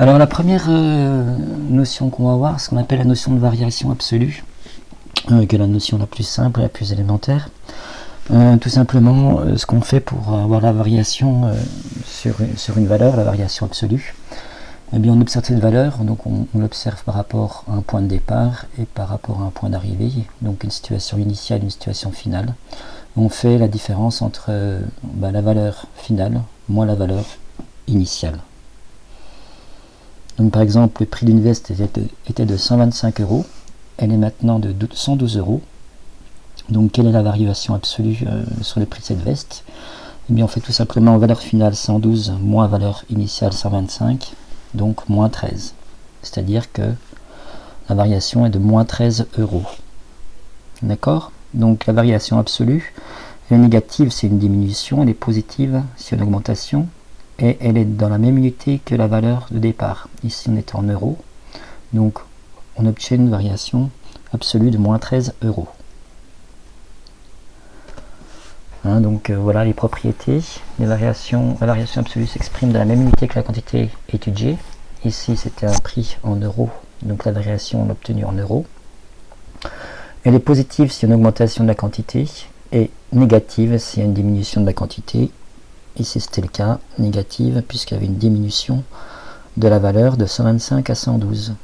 Alors la première notion qu'on va voir, c'est ce qu'on appelle la notion de variation absolue, qui est la notion la plus simple, la plus élémentaire. Tout simplement, ce qu'on fait pour avoir la variation sur une valeur, la variation absolue, eh bien on observe cette valeur, donc on l'observe par rapport à un point de départ et par rapport à un point d'arrivée, donc une situation initiale et une situation finale. On fait la différence entre la valeur finale moins la valeur initiale. Donc par exemple, le prix d'une veste était de 125 €, elle est maintenant de 112 €. Donc quelle est la variation absolue sur le prix de cette veste? Eh bien on fait tout simplement valeur finale 112 moins valeur initiale 125, donc moins 13. C'est-à-dire que la variation est de moins 13 €. D'accord? Donc la variation absolue, elle est négative, c'est une diminution, elle est positive, c'est une augmentation, et elle est dans la même unité que la valeur de départ. Ici on est en euros, donc on obtient une variation absolue de moins 13 €. Donc voilà les propriétés. La variation absolue s'exprime dans la même unité que la quantité étudiée. Ici c'était un prix en euros, donc la variation on l'a obtenue en euros. Elle est positive s'il y a une augmentation de la quantité, et négative s'il y a une diminution de la quantité. Ici c'était le cas, négative, puisqu'il y avait une diminution de la valeur de 125 à 112.